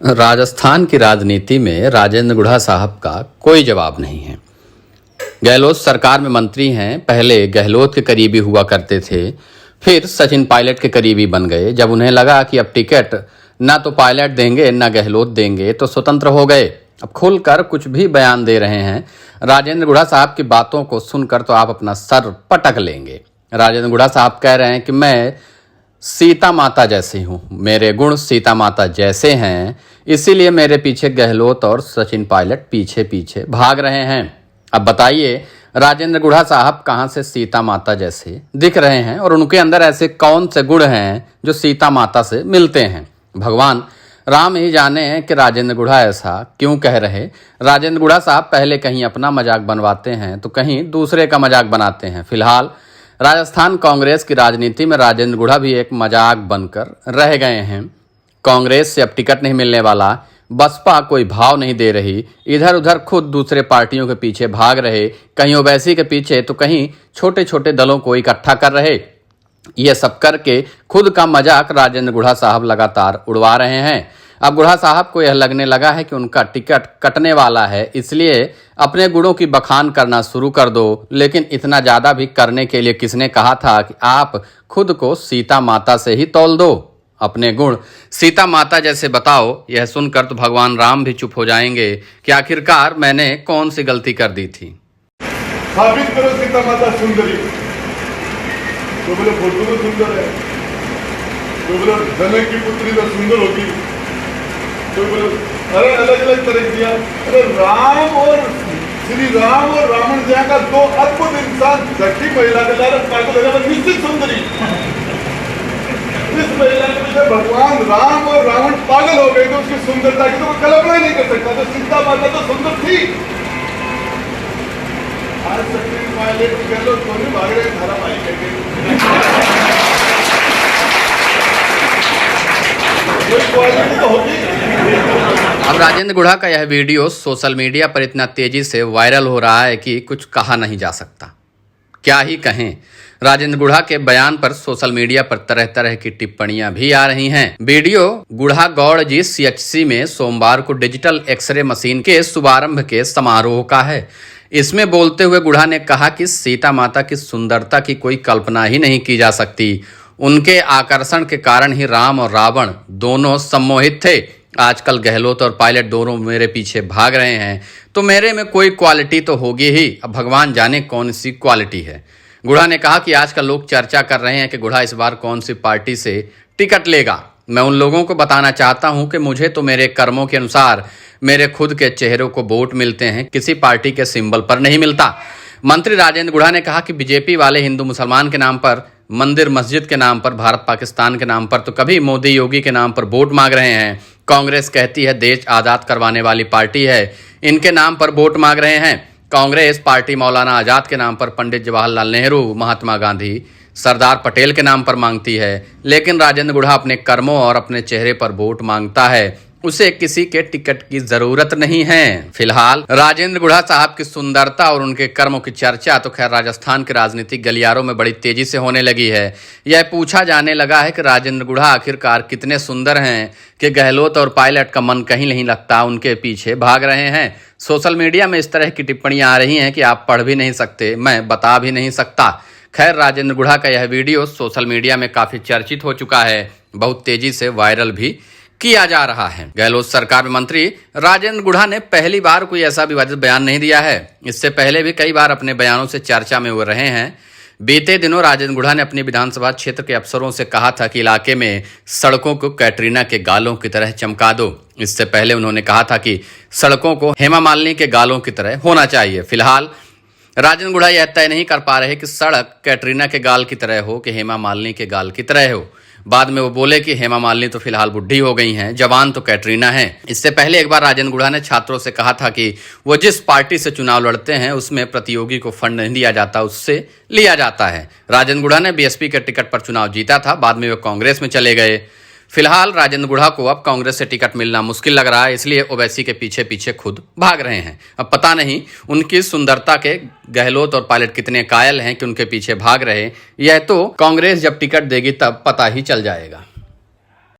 राजस्थान की राजनीति में राजेंद्र गुढ़ा साहब का कोई जवाब नहीं है। गहलोत सरकार में मंत्री हैं, पहले गहलोत के करीबी हुआ करते थे, फिर सचिन पायलट के करीबी बन गए। जब उन्हें लगा कि अब टिकट ना तो पायलट देंगे ना गहलोत देंगे तो स्वतंत्र हो गए। अब खुलकर कुछ भी बयान दे रहे हैं। राजेंद्र गुढ़ा साहब की बातों को सुनकर तो आप अपना सर पटक लेंगे। राजेंद्र गुढ़ा साहब कह रहे हैं कि मैं सीता माता जैसी हूँ, मेरे गुण सीता माता जैसे हैं, इसीलिए मेरे पीछे गहलोत और सचिन पायलट पीछे पीछे भाग रहे हैं। अब बताइए राजेंद्र गुढ़ा साहब कहाँ से सीता माता जैसे दिख रहे हैं और उनके अंदर ऐसे कौन से गुण हैं जो सीता माता से मिलते हैं। भगवान राम ही जाने कि राजेंद्र गुढ़ा ऐसा क्यों कह रहे। राजेंद्र गुढ़ा साहब पहले कहीं अपना मजाक बनवाते हैं तो कहीं दूसरे का मजाक बनाते हैं। फिलहाल राजस्थान कांग्रेस की राजनीति में राजेंद्र गुढ़ा भी एक मजाक बनकर रह गए हैं। कांग्रेस से अब टिकट नहीं मिलने वाला, बसपा कोई भाव नहीं दे रही, इधर उधर खुद दूसरे पार्टियों के पीछे भाग रहे, कहीं ओवैसी के पीछे तो कहीं छोटे छोटे दलों को इकट्ठा कर रहे। ये सब करके खुद का मजाक राजेंद्र गुढ़ा साहब लगातार उड़वा रहे हैं। अब गुढ़ा साहब को यह लगने लगा है कि उनका टिकट कटने वाला है, इसलिए अपने गुणों की बखान करना शुरू कर दो। लेकिन इतना ज़्यादा भी करने के लिए किसने कहा था कि आप खुद को सीता माता से ही तौल दो, अपने गुण सीता माता जैसे बताओ। यह सुनकर तो भगवान राम भी चुप हो जाएंगे कि आखिरकार मैंने कौन सी गलती कर दी थी। साबित करो सीता माता सुंदरी। तो बोले फोटो तो सुंदर है, तो बोले जनक की पुत्री तो सुंदर होगी, तो बोले अरे अलग अलग तरह दिया। अरे राम और श्री राम और रावण जैसा दो अद्भुत इंसान धरती महिला के द्वारा पागल है, निश्चित सुंदरी। इस महिला के पीछे भगवान राम और रावण पागल हो गए तो उसकी सुंदरता की तो कोई कल्पना ही नहीं कर सकता। तो सीता माता तो सुंदर थी। आज सचिन पायलट कह लो तो नहीं भाग रहे धारा पाई करके। अब राजेंद्र गुढ़ा का यह वीडियो सोशल मीडिया पर इतना तेजी से वायरल हो रहा है कि कुछ कहा नहीं जा सकता। क्या ही कहें, राजेंद्र गुढ़ा के बयान पर सोशल मीडिया पर तरह तरह की टिप्पणियां भी आ रही हैं। वीडियो गुढ़ा गौड़ जी CHC में सोमवार को डिजिटल एक्सरे मशीन के शुभारंभ के समारोह का है। इसमें बोलते हुए गुढ़ा ने कहा कि सीता माता की सुंदरता की कोई कल्पना ही नहीं की जा सकती। उनके आकर्षण के कारण ही राम और रावण दोनों सम्मोहित थे। आजकल गहलोत और पायलट दोनों मेरे पीछे भाग रहे हैं तो मेरे में कोई क्वालिटी तो होगी ही। अब भगवान जाने कौन सी क्वालिटी है। गुढ़ा ने कहा कि आजकल लोग चर्चा कर रहे हैं कि गुढ़ा इस बार कौन सी पार्टी से टिकट लेगा। मैं उन लोगों को बताना चाहता हूं कि मुझे तो मेरे कर्मों के अनुसार मेरे खुद के चेहरों को वोट मिलते हैं, किसी पार्टी के सिंबल पर नहीं मिलता। मंत्री राजेंद्र गुढ़ा ने कहा कि बीजेपी वाले हिंदू मुसलमान के नाम पर, मंदिर मस्जिद के नाम पर, भारत पाकिस्तान के नाम पर, तो कभी मोदी योगी के नाम पर वोट मांग रहे हैं। कांग्रेस कहती है देश आज़ाद करवाने वाली पार्टी है, इनके नाम पर वोट मांग रहे हैं। कांग्रेस पार्टी मौलाना आज़ाद के नाम पर, पंडित जवाहरलाल नेहरू, महात्मा गांधी, सरदार पटेल के नाम पर मांगती है। लेकिन राजेंद्र गुढ़ा अपने कर्मों और अपने चेहरे पर वोट मांगता है, उसे किसी के टिकट की जरूरत नहीं है। फिलहाल राजेंद्र गुढ़ा साहब की सुंदरता और उनके कर्मों की चर्चा तो खैर राजस्थान के राजनीतिक गलियारों में बड़ी तेजी से होने लगी है। यह पूछा जाने लगा है कि राजेंद्र गुढ़ा आखिरकार कितने सुंदर हैं कि गहलोत और पायलट का मन कहीं नहीं लगता, उनके पीछे भाग रहे हैं। सोशल मीडिया में इस तरह की टिप्पणियां आ रही हैं कि आप पढ़ भी नहीं सकते, मैं बता भी नहीं सकता। खैर राजेंद्र गुढ़ा का यह वीडियो सोशल मीडिया में काफी चर्चित हो चुका है, बहुत तेजी से वायरल भी किया जा रहा है। गहलोत सरकार में मंत्री राजेंद्र गुढ़ा ने पहली बार कोई ऐसा विवादित बयान नहीं दिया है। इससे पहले भी कई बार अपने बयानों से चर्चा में हो रहे हैं। बीते दिनों राजेंद्र गुढ़ा ने अपनी विधानसभा क्षेत्र के अफसरों से कहा था कि इलाके में सड़कों को कैटरीना के गालों की तरह चमका दो। इससे पहले उन्होंने कहा था कि सड़कों को हेमा मालिनी के गालों की तरह होना चाहिए। फिलहाल राजेंद्र गुढ़ा यह तय नहीं कर पा रहे कि सड़क कैटरीना के गाल की तरह हो कि हेमा मालिनी के गाल की तरह हो। बाद में वो बोले कि हेमा मालिनी तो फिलहाल बुढ़ी हो गई हैं, जवान तो कैटरीना है। इससे पहले एक बार राजेंद्र गुढ़ा ने छात्रों से कहा था कि वो जिस पार्टी से चुनाव लड़ते हैं उसमें प्रतियोगी को फंड नहीं दिया जाता, उससे लिया जाता है। राजेंद्र गुढ़ा ने BSP के टिकट पर चुनाव जीता था, बाद में वो कांग्रेस में चले गए। फिलहाल राजेंद्र गुढ़ा को अब कांग्रेस से टिकट मिलना मुश्किल लग रहा है, इसलिए ओवैसी के पीछे पीछे खुद भाग रहे हैं। अब पता नहीं उनकी सुंदरता के गहलोत और पायलट कितने कायल हैं कि उनके पीछे भाग रहे। यह तो कांग्रेस जब टिकट देगी तब पता ही चल जाएगा।